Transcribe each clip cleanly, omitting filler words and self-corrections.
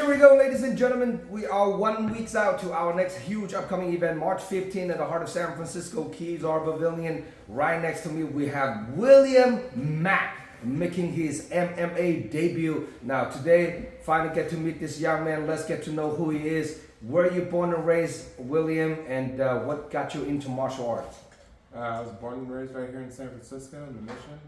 here we go, ladies and gentlemen. We are 1 week out to our next huge upcoming event, March 15th, at the heart of San Francisco, Keys Art Pavilion. Right next to me, we have William Mack making his MMA debut. Now, today, finally get to meet this young man. Let's get to know who he is. Where are you born and raised, William, and what got you into martial arts? I was born and raised right here in San Francisco in the Mission.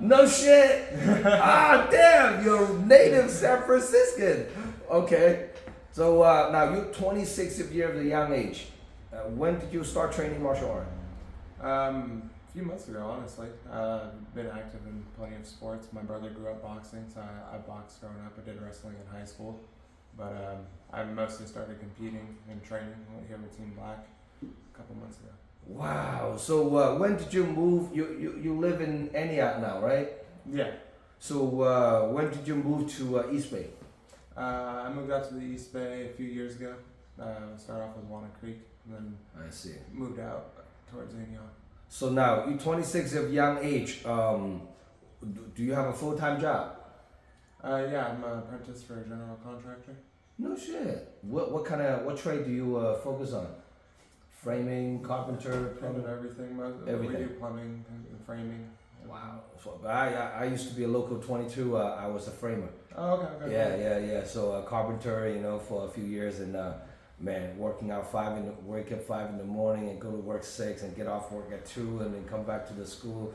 No shit! Ah, damn! You're native San Franciscan. Okay. So now you're 26 years of a young age. When did you start training martial art? A few months ago, honestly. Been active in plenty of sports. My brother grew up boxing, so I boxed growing up. I did wrestling in high school. But I mostly started competing and training here with Team Black a couple months ago. Wow. So when did you move? You live in Antioch now, right? Yeah. So when did you move to East Bay? I moved out to the East Bay a few years ago. Started off with Walnut Creek, and then I see. moved out towards Antioch. So now you're 26 of young age. Do you have a full-time job? Yeah, I'm an apprentice for a general contractor. No shit. What trade do you focus on? Framing, carpenter, Plumbing, everything. Everything. We do plumbing and framing. Wow. So, I used to be a local 22. I was a framer. Oh, okay. Yeah. So a carpenter, for a few years, and man, working out wake up 5 in the morning and go to work 6 and get off work at 2 and then come back to the school.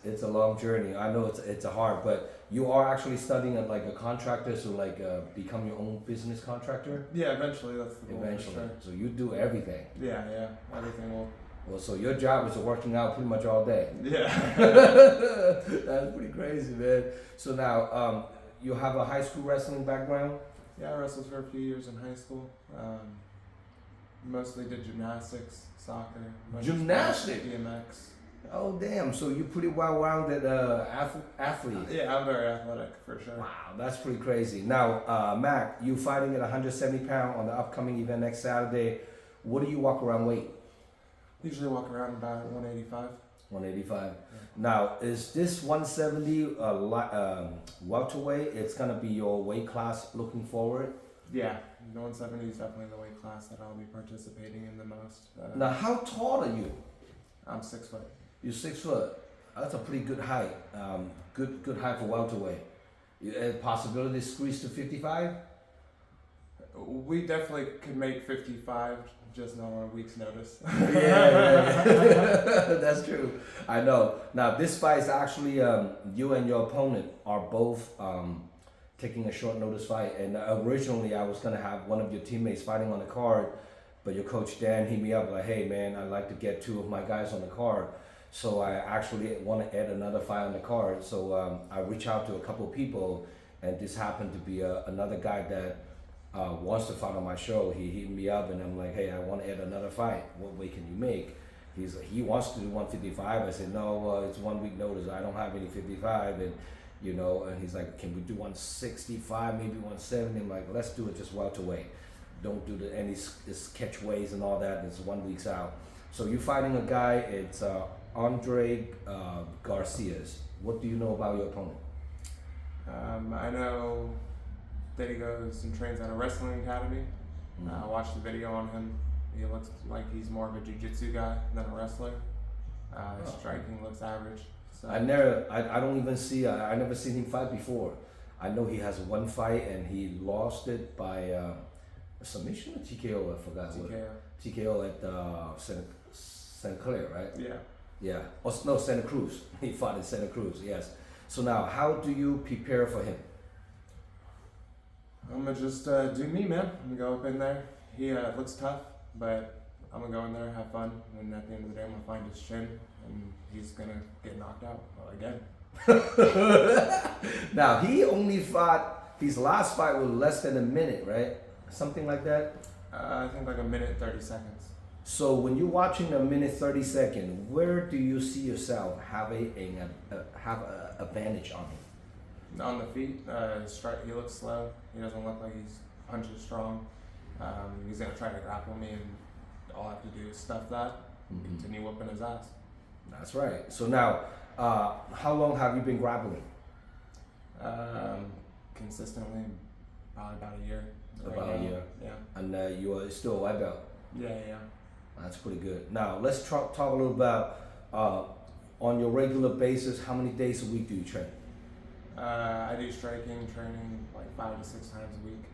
It's a long journey. I know it's a hard, but you are actually studying at like a contractor, so like become your own business contractor. Yeah, eventually that's the goal. Eventually. Sure. So you do everything. Yeah, everything will. Well, so your job is working out pretty much all day. Yeah. That's pretty crazy, man. So now, you have a high school wrestling background? Yeah, I wrestled for a few years in high school. Mostly did gymnastics, soccer. Gymnastics? BMX. Oh, damn. So you're pretty well-rounded athlete. Yeah, I'm very athletic, for sure. Wow, that's pretty crazy. Now, Mac, you fighting at 170 pounds on the upcoming event next Saturday. What do you walk around weight? Usually walk around about 185. 185. Yeah. Now, is this 170 welterweight? It's gonna be your weight class looking forward. Yeah, the 170 is definitely the weight class that I'll be participating in the most. Now, how tall are you? I'm 6 foot. You're 6 foot. That's a pretty good height. Good height for welterweight. Possibility to squeeze to 55? We definitely could make 55, just not on a week's notice. Yeah. That's true. I know. Now, this fight is actually you and your opponent are both taking a short notice fight. And originally, I was gonna have one of your teammates fighting on the card, but your coach Dan hit me up like, "Hey man, I'd like to get 2 of my guys on the card." So I actually want to add another fight on the card. So I reached out to a couple of people, and this happened to be another guy that wants to fight on my show. He hit me up, and I'm like, "Hey, I want to add another fight. What weight can you make?" He wants to do 155. I said, "No, it's 1 week notice. I don't have any 55." And and he's like, "Can we do 165, maybe 170?" I'm like, "Let's do it just welterweight. Don't do any catch weights and all that. It's 1 week out." So you're fighting a guy. It's Andre Garcia's. What do you know about your opponent? I know that he goes and trains at a wrestling academy. I watched the video on him. He looks like he's more of a jiu-jitsu guy than a wrestler. His striking looks average. So. I never seen him fight before. I know he has one fight and he lost it by submission or TKO. I forgot. TKO at Santa Clara, right? Yeah. Yeah. Oh, no, Santa Cruz. He fought in Santa Cruz. Yes. So now, how do you prepare for him? I'm gonna just do me, man. I'm gonna go up in there. He looks tough, but I'm gonna go in there, have fun, and at the end of the day, I'm gonna find his chin, and he's gonna get knocked out again. Now, he only fought, his last fight was less than a minute, right? Something like that? I think like a minute, 30 seconds. So when you're watching a minute 30 second, where do you see yourself have a advantage on him? On the feet, he looks slow. He doesn't look like he's punches strong. He's gonna try to grapple me, and all I have to do is stuff that, and continue whooping his ass. That's right. So now, how long have you been grappling? Consistently, probably about a year. About a year. Yeah. And you are still a white belt. Yeah. That's pretty good. Now let's talk a little about on your regular basis. How many days a week do you train? I do striking training like 5 to 6 times a week,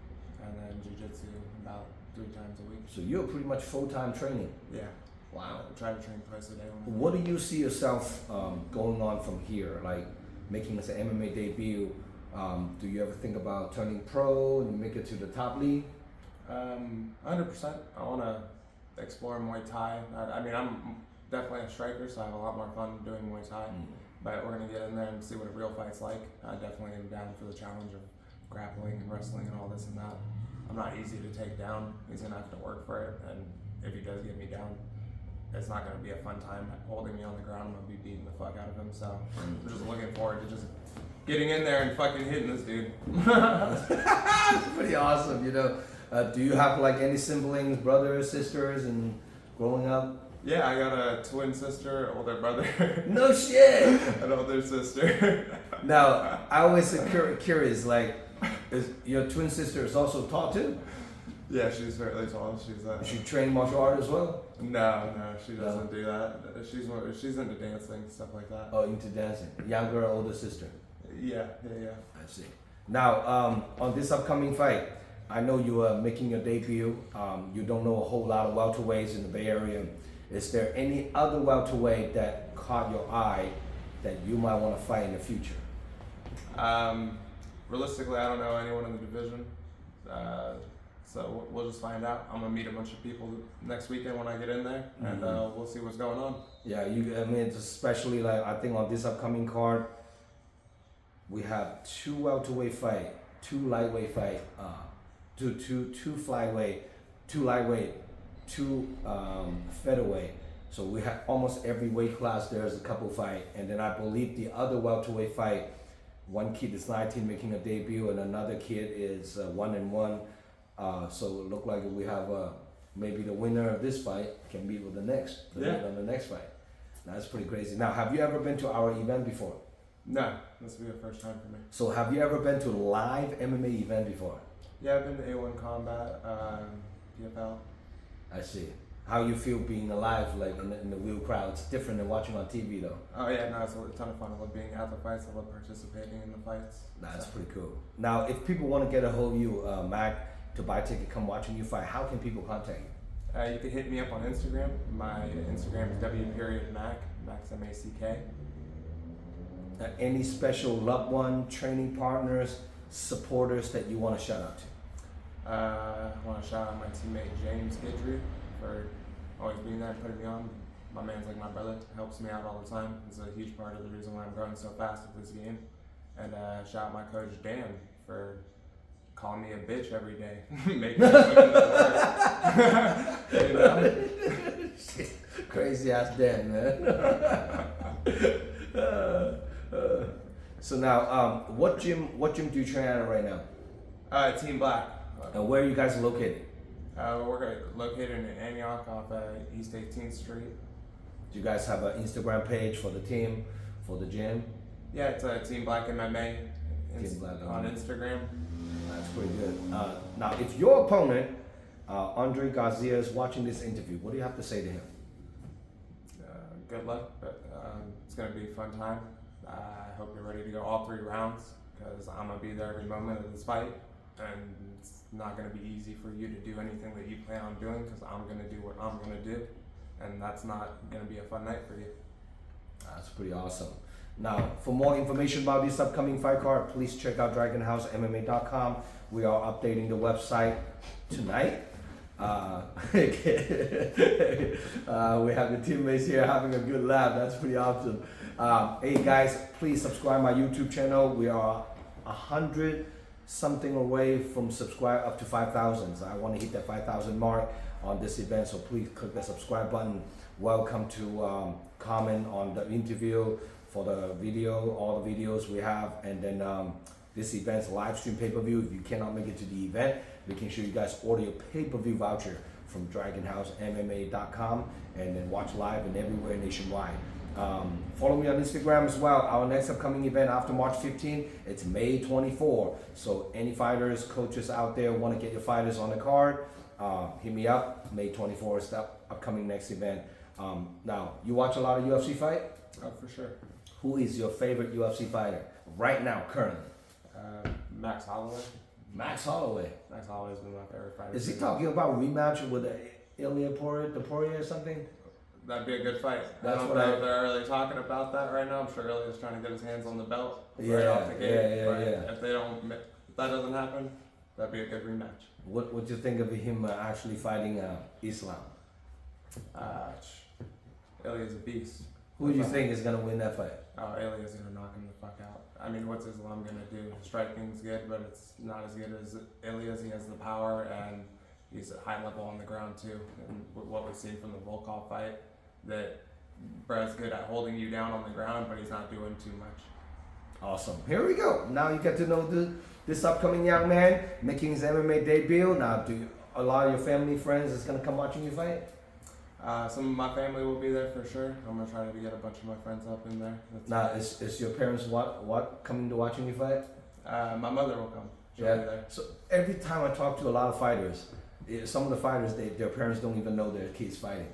and then jiu-jitsu about 3 times a week. So you're pretty much full-time training. Yeah. Wow. I try to train twice a day. What do you see yourself going on from here? Like making this an MMA debut. Do you ever think about turning pro and make it to the top league? 100%. I want to explore Muay Thai. I mean, I'm definitely a striker, so I have a lot more fun doing Muay Thai. But we're going to get in there and see what a real fight's like. I definitely am down for the challenge of grappling and wrestling and all this and that. I'm not easy to take down. He's going to have to work for it. And if he does get me down, it's not going to be a fun time holding me on the ground. I'm going to be beating the fuck out of him. So I'm just looking forward to just getting in there and fucking hitting this dude. That's pretty awesome, you know. Do you have like any siblings, brothers, sisters, and growing up? Yeah, I got a twin sister, older brother. No shit. An older sister. Now, I always curious, like, is your twin sister is also tall too? Yeah, she's fairly tall. She trained martial art as well? No, she doesn't do that. She's into dancing, stuff like that. Oh, into dancing. Younger or older sister? Yeah. I see. Now, on this upcoming fight, I know you are making your debut. You don't know a whole lot of welterweights in the Bay Area. Is there any other welterweight that caught your eye that you might want to fight in the future? Realistically, I don't know anyone in the division. So we'll just find out. I'm gonna meet a bunch of people next weekend when I get in there, and we'll see what's going on. Yeah, I mean, it's especially like I think on this upcoming card, we have 2 welterweight fight, 2 lightweight fight, two flyweight, 2 lightweight, 2 featherweight. So we have almost every weight class. There's a couple fight, and then I believe the other welterweight fight, one kid is 19 making a debut, and another kid is 1-1. So it look like we have maybe the winner of this fight can be with the next, on the next fight. That's pretty crazy. Now, have you ever been to our event before? No, this will be the first time for me. So have you ever been to a live MMA event before? Yeah, I've been to A1 Combat, PFL. I see. How you feel being alive, like in the real crowd? It's different than watching on TV, though. Oh yeah, no, it's a ton of fun. I love being at the fights. I love participating in the fights. That's pretty cool. Now, if people want to get a hold of you, Mac, to buy a ticket, come watching you fight, how can people contact you? You can hit me up on Instagram. My Instagram is W.Mack, Max M-A-C-K. Any special loved one, training partners, supporters that you want to shout out to? I want to shout out my teammate James Guidry for always being there and putting me on. My man's like my brother, helps me out all the time. He's a huge part of the reason why I'm growing so fast at this game. And shout out my coach Dan for calling me a bitch every day. Making me you know? Crazy ass Dan, man. So now, what gym do you train at right now? Team Black. And where are you guys located? We're located in Antioch off East 18th Street. Do you guys have an Instagram page for the team, for the gym? Yeah, it's Team Black MMA on Instagram. That's pretty good. Now, if your opponent, Andre Garcia, is watching this interview, what do you have to say to him? Good luck, but it's going to be a fun time. I hope you're ready to go all 3 rounds because I'm going to be there every moment of this fight. And it's not going to be easy for you to do anything that you plan on doing because I'm going to do what I'm going to do. And that's not going to be a fun night for you. That's pretty awesome. Now, for more information about this upcoming fight card, please check out DragonHouseMMA.com. We are updating the website tonight. We have the teammates here having a good laugh. That's pretty awesome. Hey guys, please subscribe my YouTube channel. We are 100 something away from subscribe up to 5,000. So I want to hit that 5,000 mark on this event. So please click the subscribe button. Welcome to comment on the interview for the video, all the videos we have, and then this event's live stream pay-per-view. If you cannot make it to the event, we can show you guys order your pay-per-view voucher from DragonHouseMMA.com and then watch live and everywhere nationwide. Follow me on Instagram as well. Our next upcoming event after March 15, it's May 24. So any fighters, coaches out there want to get your fighters on the card, hit me up. May 24 is the upcoming next event. Now, you watch a lot of UFC fight? Oh, for sure. Who is your favorite UFC fighter right now, currently? Max Holloway. Max Holloway. Max Holloway's been my favorite fighter. Is he talking about rematch with Ilya Poirier or something? That'd be a good fight. That's I don't what know if they're really talking about that right now. I'm sure Ilya's trying to get his hands on the belt right off the gate. If they don't, if that doesn't happen, that'd be a good rematch. What would you think of him actually fighting Islam? Ilya's a beast. Who do you think is gonna win that fight? Oh, Ilya's gonna knock him the fuck out. I mean, what's Islam gonna do? Striking's good, but it's not as good as Ilya's. He has the power and he's at high level on the ground too. And what we've seen from the Volkov fight, that Brad's good at holding you down on the ground, but he's not doing too much. Awesome. Here we go. Now you get to know this upcoming young man making his MMA debut. Now, a lot of your family, friends is gonna come watching you fight? Some of my family will be there for sure. I'm gonna try to get a bunch of my friends up in there. Now, is your parents what coming to watching you fight? My mother will come. She'll be there. So every time I talk to a lot of fighters, some of the fighters, their parents don't even know their kids fighting.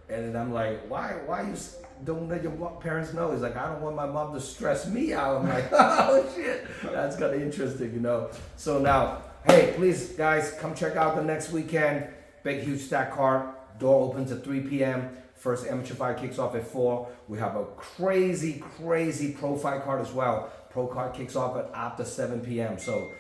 And then I'm like, why you don't let your parents know? He's like, I don't want my mom to stress me out. I'm like, oh shit, that's kind of interesting, you know. So now, hey, please guys, come check out the next weekend. Big, huge stack card. Door opens at 3 p.m. First amateur fight kicks off at 4. We have a crazy pro fight card as well. Pro card kicks off at after 7 p.m. So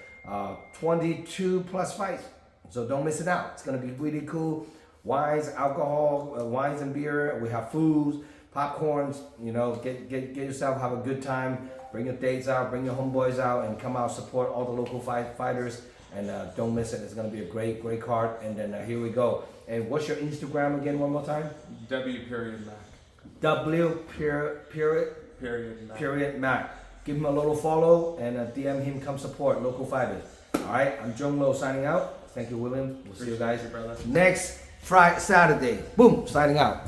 22 plus fights. So don't miss it out. It's gonna be really cool. Wines, alcohol, wines and beer. We have foods, popcorns. You know, get yourself, have a good time. Bring your dates out, bring your homeboys out, and come out support all the local fighters. And don't miss it. It's gonna be a great card. And then here we go. And what's your Instagram again? One more time. W.Mack. W.Mack. Mack. Give him a little follow and DM him. Come support local fighters. All right. I'm Zhong Lo signing out. Thank you, William. We'll see you guys brother. next Friday, Saturday. Boom. Signing out.